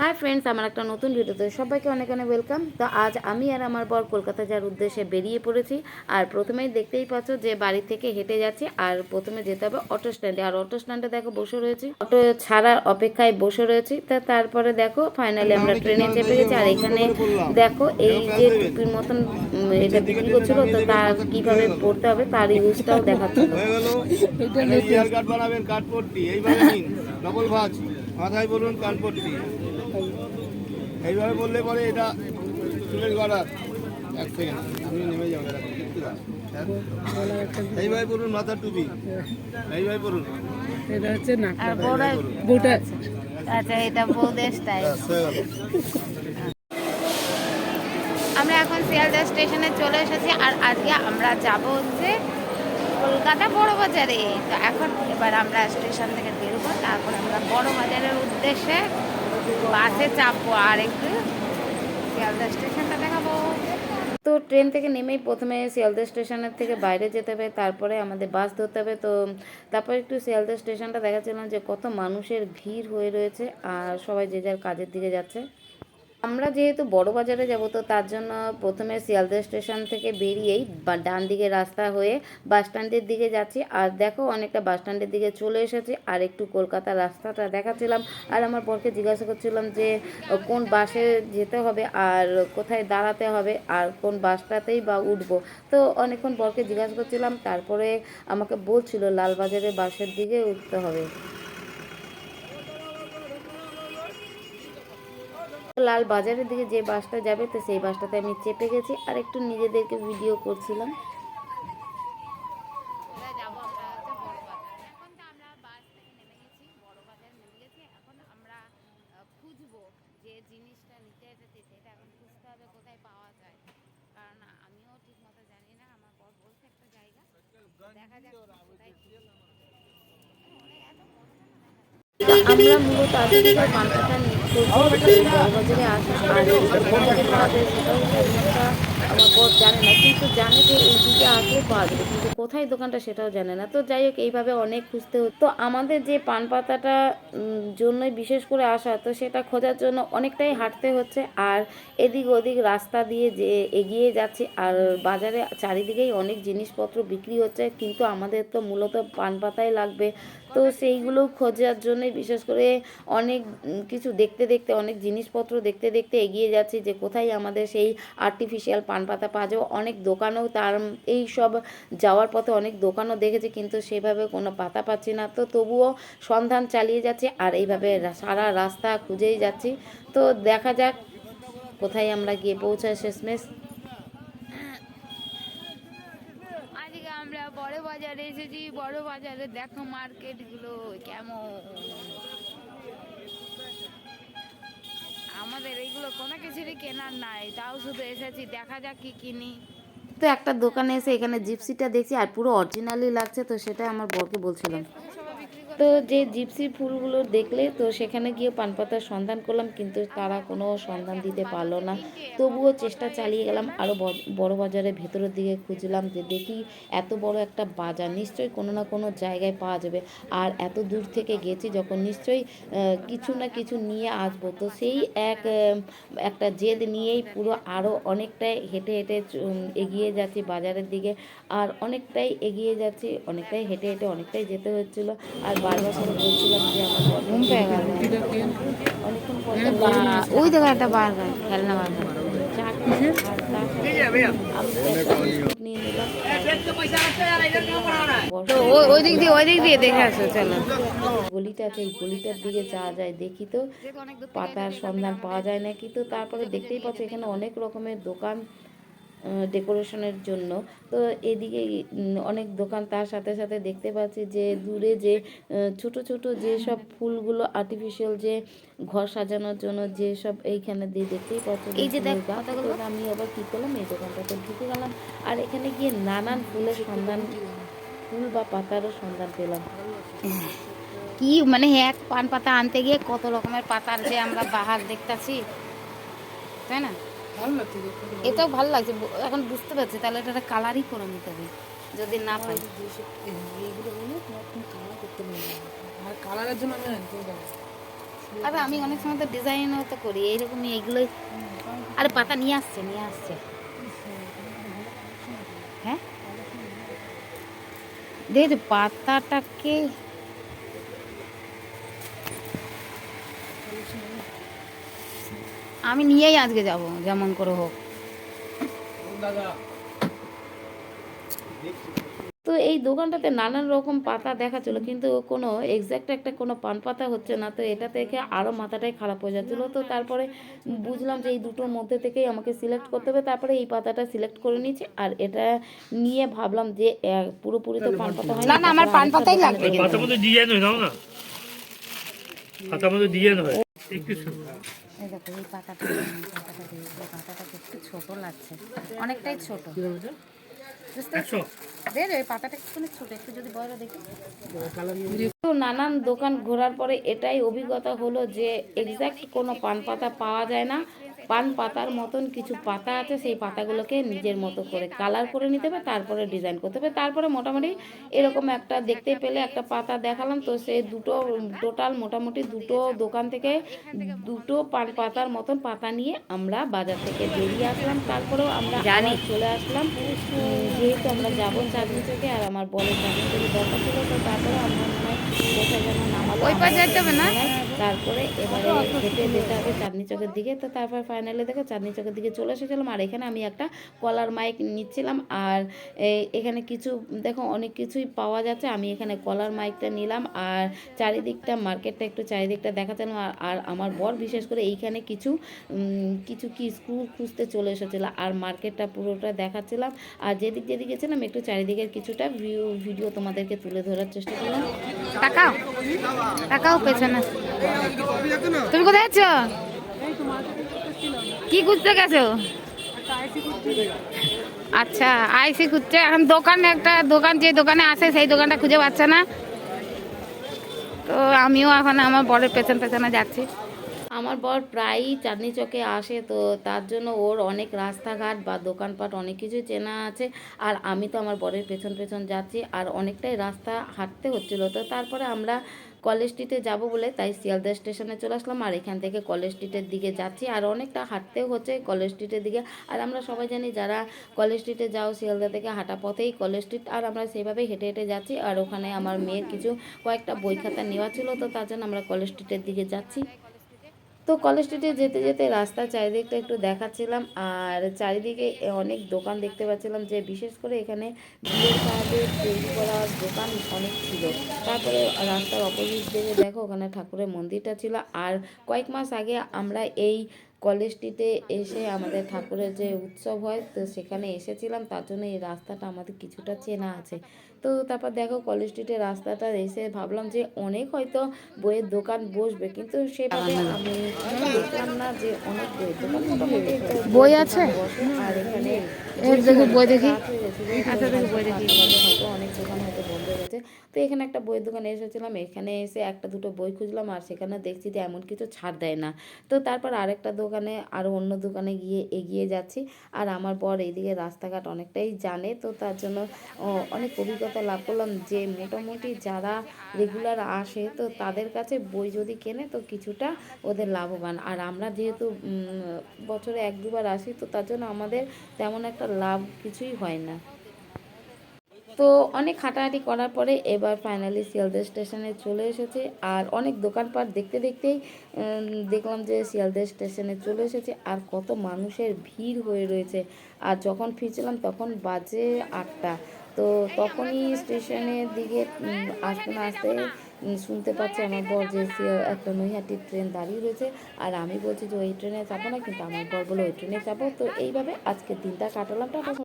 Hi friends, আমার একটা নতুন ভিডিওতে সবাইকে অনেক অনেক ওয়েলকাম। তো আজ আমি আর আমার বর কলকাতা যাওয়ার উদ্দেশ্যে বেরিয়ে পড়েছি। আর প্রথমেই দেখতেই পাচ্ছ যে বাড়ি থেকে হেঁটে যাচ্ছি। আর প্রথমে যেতে হবে অটো স্ট্যান্ডে। আর অটো স্ট্যান্ডে দেখো বসে রয়েছি, অটো ছাড়ার অপেক্ষায় বসে রয়েছি। তা তারপরে দেখো ফাইনালি আমরা ট্রেনে চেপে গেছি। আর এখানে দেখো এই যে টুপির মতন এটা বিক্রি করছিল, তো তার কিভাবে পড়তে হবে তার ইউজটাও দেখাচ্ছিল। মাথায় বলুন কানপট্টি, এইভাবে বললে পরে এটা চুলের গড়ার। এক সেকেন্ড আপনি নেমে যাবেন, এইভাবে বলুন মাথার টুপি, এইভাবে বলুন। এটা হচ্ছে বউটা। আচ্ছা, এটা বউদের স্টাইল। আমরা এখন শিয়ালদা স্টেশনে চলে এসেছি। আর আজকে আমরা যাব হচ্ছে কলকাতা বড় বাজারে। তো এখন এবার আমরা স্টেশন থেকে বেরোবো, তারপর আমরা বড় বাজারের উদ্দেশ্যে বাসে চাপবো আর একটু শিয়ালদা স্টেশনটা দেখাবো। তো ট্রেন থেকে নেমেই প্রথমে শিয়ালদা স্টেশনের থেকে বাইরে যেতে হবে, তারপরে আমাদের বাস ধরতে হবে। তো তারপর একটু শিয়ালদা স্টেশনটা দেখাচ্ছিলাম যে কত মানুষের ভিড় হয়ে রয়েছে আর সবাই যে যার কাজের দিকে যাচ্ছে। আমরা যেহেতু বড় বাজারে যাব, তো তার জন্য প্রথমে শিয়ালদা স্টেশন থেকে বেরিয়েই ডান দিকে রাস্তা হয়ে বাস স্ট্যান্ডের দিকে যাচ্ছি। আর দেখো অনেকটা বাস স্ট্যান্ডের দিকে চলে এসেছি। আর একটু কলকাতার রাস্তাটা দেখাচ্ছিলাম। আর আমার বরকে জিজ্ঞাসা করছিলাম যে কোন বাসে যেতে হবে আর কোথায় দাঁড়াতে হবে আর কোন বাসটাতেই বা উঠবো। তো অনেকক্ষণ বরকে জিজ্ঞাসা করছিলাম, তারপরে আমাকে বলছিল লালবাজারের বাসের দিকে উঠতে হবে। লাল বাজারের দিকে যে বাসটা যাবে, তো সেই বাসটাতে আমি চেপে গেছি আর একটু নিজেদেরকে ভিডিও করছিলাম। খুঁজবো যে জিনিসটা নিতে এসেছি সেটা এখন খুঁজতে হবে কোথায় পাওয়া যায়, কারণ আমিও ঠিক মতো জানি না। আমার বর বলছে একটা জায়গা, দেখা যাক কোথায়। আমরা মূলত আজকে পানকাটা বড়বাজারে আসা আর সেটাও আমার বর জানে না, কিন্তু জানে যে এই দিকে আসলে পাওয়া যাবে, কিন্তু কোথায় দোকানটা সেটাও জানে না। তো যাই হোক, এইভাবে অনেক খুঁজতে হতো। তো আমাদের যে পান পাতাটা জন্যই বিশেষ করে আসা, তো সেটা খোঁজার জন্য অনেকটাই হাঁটতে হচ্ছে। আর এদিক ওদিক রাস্তা দিয়ে যে এগিয়ে যাচ্ছে। আর বাজারে চারিদিকেই অনেক জিনিসপত্র বিক্রি হচ্ছে, কিন্তু আমাদের তো মূলত পান পাতাই লাগবে। তো সেইগুলো খোঁজার জন্যই বিশেষ করে অনেক কিছু দেখতে দেখতে, অনেক জিনিসপত্র দেখতে দেখতে এগিয়ে যাচ্ছি যে কোথায় আমাদের সেই আর্টিফিশিয়াল পান পাতা পাওয়া যাবে। অনেক দোকানও তার এই সব যাওয়ার পথে অনেক দোকানও দেখেছি, কিন্তু সেভাবে কোনো পাতা পাচ্ছি না। তো তবুও সন্ধান চালিয়ে যাচ্ছি আর এইভাবে সারা রাস্তা খুঁজেই যাচ্ছি। তো দেখা যাক কোথায় আমরা গিয়ে পৌঁছাই শেষমেশ। আজকে আমরা বড় বাজারে এসেছি। বড় বাজারে দেখো মার্কেট গুলো কেমন। আমাদের এইগুলো কোনো কিছুরই কেনার নাই, তাও শুধু এসেছি, দেখা যাক কি কিনি। তো একটা দোকানে এসে এখানে জিপসিটা দেখছি আর পুরো অরিজিনালি লাগছে, তো সেটা আমার বরকে বলছিলাম। তো যে জিপসি ফুলগুলো দেখলে, তো সেখানে গিয়ে পান পাতার সন্ধান করলাম, কিন্তু তারা কোনো সন্ধান দিতে পারলো না। তবুও চেষ্টা চালিয়ে গেলাম, আরও বড় বাজারের ভেতরের দিকে খুঁজলাম যে দেখি এত বড় একটা বাজার, নিশ্চয়ই কোনো না কোনো জায়গায় পাওয়া যাবে। আর এত দূর থেকে গেছি যখন, নিশ্চয়ই কিছু না কিছু নিয়ে আসবো। তো সেই একটা জেদ নিয়েই পুরো আরও অনেকটাই হেঁটে হেঁটে এগিয়ে যাচ্ছি বাজারের দিকে। আর অনেকটাই এগিয়ে যাচ্ছি, অনেকটাই হেঁটে হেঁটে অনেকটাই যেতে হচ্ছিলো। আর বারবার করে বলছিলাম যে আমার ঘুম পেয়ে গেল। অনেকক্ষণ পরে ওই জায়গায় একটা বার্গার, খেলনা বার্গার নিয়ে নিলাম। ওই দিক দিয়ে দেখে আসো, চলো। গলিটা আছে, এই গলিটার দিকে যাওয়া যায়, দেখি তো পাতার সন্ধান পাওয়া যায় নাকি। তো তারপরে দেখতেই পাচ্ছ এখানে অনেক রকমের দোকান ডেকোরেশনের জন্য। তো এদিকে অনেক দোকান, তার সাথে সাথে দেখতে পাচ্ছি যে দূরে যে ছোট ছোট যে সব ফুলগুলো আর্টিফিশিয়াল যে ঘর সাজানোর জন্য যে সব এইখানে দিয়ে দেখতেই পাচ্ছি এই যে গাছ। আমি আবার কী করলাম, এই দোকানটাতে ঢুকে গেলাম আর এখানে গিয়ে নানান ফুলের সন্ধান, ফুল বা পাতারও সন্ধান পেলাম। কি মানে এক পান পাতা আনতে গিয়ে কত রকমের পাতার যে আমরা বাহার দেখতেছি, তাই না? এটাও ভালো লাগছে, এখন বুঝতে পারছি। তাহলে এটা কালারই করে নিতে হবে যদি না পাই। কালারের জন্য আমি আরে আমি অনেক সময় তো ডিজাইনও তো করি এইরকমই এইগুলোই। আরে পাতা নিয়ে আসছে নিয়ে আসছে। হ্যাঁ দেখ পাতাটাকে আমি নিয়েই আজকে যাব যেমন করে হোক। তো এই দোকানটাতে নানান রকম পাতা দেখাচ্ছিল কিন্তু কোনো এক্স্যাক্ট একটা কোনো পান পাতা হচ্ছে না, তো এটা থেকে আরও মাথাটাই খারাপ হয়ে যাচ্ছিল। তো তারপরে বুঝলাম যে এই দুটোর মধ্যে থেকেই আমাকে সিলেক্ট করতে হবে, তারপরে এই পাতাটা সিলেক্ট করে নিয়েছি। আর এটা নিয়ে ভাবলাম যে পুরোপুরি তো পান পাতা হয় না, আমার পান পাতাই লাগবে। পাতার মধ্যে ডিজাইন হয় নাও না, পাতার মধ্যে ডিজাইন হয় একটু এই দেখো এই পাতাটা একটু ছোট লাগছে, অনেকটাই ছোট। বুঝতে পারছো? এই পাতাটা একটু ছোট, একটু যদি বড় দেখি। তো নানান দোকান ঘোরার পরে এটাই অভিজ্ঞতা হলো যে এক্স্যাক্ট কোনো পান পাতা পাওয়া যায় না। পান পাতার মতন কিছু পাতা আছে, সেই পাতাগুলোকে নিজের মতো করে কালার করে নিতে হবে, তারপরে ডিজাইন করতে হবে। তারপরে মোটামুটি এরকম একটা দেখতে পেলে একটা পাতা দেখালাম, তো সেই দুটো টোটাল মোটামুটি দুটো দোকান থেকে দুটো পান পাতার মতন পাতা নিয়ে আমরা বাজার থেকে বেরিয়ে আসলাম। তারপরেও আমরা চলে আসলাম, যেহেতু আমরা যাবো চাঁদনি চোখে আর আমার বলের চাঁদনি চোখে দরকার ছিল। তো তারপরে আমরা মনে হয় কোথায় যেন নামালো, ওই পাশে যেতে হবে না। তারপরে এবারে হেঁটে যেতে হবে চাঁদনি চোখের দিকে। তো তারপর ফাইনালি দেখো চাঁদনি চোখের দিকে চলে এসেছিলাম। আর এখানে আমি একটা কলার মাইক নিচ্ছিলাম। আর এখানে কিছু দেখো অনেক কিছুই পাওয়া যাচ্ছে, আমি এখানে কলার মাইকটা নিলাম। আর চারিদিকটা মার্কেটটা একটু চারিদিকটা দেখাচ্ছিলাম। আর আমার বর বিশেষ করে এইখানে কিছু কিছু কি স্ক্রু খুঁজতে চলে এসেছিলো, আর মার্কেটটা পুরোটা দেখাচ্ছিলাম। আর যেদিক যেদিকে গেছিলাম একটু চারিদিকের কিছুটা ভিডিও তোমাদেরকে তুলে ধরার চেষ্টা করলাম। তাকাও তাকাও পেছনে। তুমি কোথায় আছো? কি খুঁজতে গেছো? আচ্ছা আইসি খুঁজছে এখন। দোকানে একটা দোকান, যে দোকানে আসে সেই দোকানটা খুঁজে পাচ্ছে না। তো আমিও এখন আমার বরের পেছন পেছনে যাচ্ছি। আমার বর প্রায়ই চাঁদনি চকে আসে, তো তার জন্য ওর অনেক রাস্তাঘাট বা দোকানপাট অনেক কিছু চেনা আছে। আর আমি তো আমার বরের পেছন পেছন যাচ্ছি, আর অনেকটাই রাস্তা হাঁটতে হচ্ছিলো। তো তারপরে আমরা কলেজ স্ট্রিটে যাব বলে তাই শিয়ালদা স্টেশনে চলে আসলাম। আর এখান থেকে কলেজ স্ট্রিটের দিকে যাচ্ছি, আর অনেকটা হাঁটতেও হচ্ছে কলেজ স্ট্রিটের দিকে। আর আমরা সবাই জানি যারা কলেজ স্ট্রিটে যাও শিয়ালদা থেকে হাঁটা পথেই কলেজ স্ট্রিট, আর আমরা সেভাবেই হেঁটে হেঁটে যাচ্ছি। আর ওখানে আমার মেয়ের কয়েকটা বই খাতা নেওয়া ছিল, তো তার জন্য আমরা কলেজ স্ট্রিটের দিকে যাচ্ছি। তো কলেজ স্ট্রিটে যেতে যেতে রাস্তার চারিদিকটা একটু দেখাচ্ছিলাম, আর চারিদিকে অনেক দোকান দেখতে পাচ্ছিলাম, যে বিশেষ করে এখানে বিয়ের কাজে তৈরি করা দোকান অনেক ছিল। তারপরে রাস্তার অপোজিট দিকে দেখো ওখানে ঠাকুরের মন্দিরটা ছিল। আর কয়েক মাস আগে আমরা এই কলেজ স্ট্রিটে এসে আমাদের ঠাকুরের যে উৎসব হয় তো সেখানে এসেছিলাম, তার জন্য এই রাস্তাটা আমাদের কিছুটা চেনা আছে। তো তারপর দেখো কলেজ স্ট্রিটের রাস্তাটা এসে ভাবলাম যে অনেক হয়তো বইয়ের দোকান বসবে, কিন্তু সেভাবে আমি দেখলাম না যে অনেক বইয়ের দোকান মোটামুটি বই আছে। আর এখানে বই দেখি হয়তো অনেক দোকান হয়তো বন্ধ হয়ে গেছে। তো এখানে একটা বইয়ের দোকানে এসেছিলাম, এখানে এসে একটা দুটো বই খুঁজলাম, আর সেখানে দেখছি যে এমন কিছু ছাড় দেয় না। তো তারপর আরেকটা দোকানে আরও অন্য দোকানে গিয়ে এগিয়ে যাচ্ছি। আর আমার বর এইদিকে রাস্তাঘাট অনেকটাই জানে, তো তার জন্য অনেক অভিজ্ঞতা লাভ করলাম যে মোটামুটি যারা রেগুলার আসে তো তাদের কাছে বই যদি কেনে তো কিছুটা ওদের লাভবান। আর আমরা যেহেতু বছরে এক দুবার আসি, তো তার জন্য আমাদের তেমন একটা লাভ কিছুই হয় না। তো অনেক হাঁটাহাঁটি করার পরে এবার ফাইনালি শিয়ালদা স্টেশনে চলে এসেছে। আর অনেক দোকানপাট দেখতে দেখতেই দেখলাম যে শিয়ালদা স্টেশনে চলে এসেছে, আর কত মানুষের ভিড় হয়ে রয়েছে। আর যখন ফিরছিলাম তখন বাজে 8টা। তো তখনই স্টেশনের দিকে আসতে না আসতে শুনতে পাচ্ছি আমার বর যে একটা নৈহাটির ট্রেন দাঁড়িয়ে রয়েছে। আর আমি বলছি যে ওই ট্রেনে যাবো না, কিন্তু আমার বর বলে ওই ট্রেনে যাবো। তো এইভাবে আজকের দিনটা কাটালাম।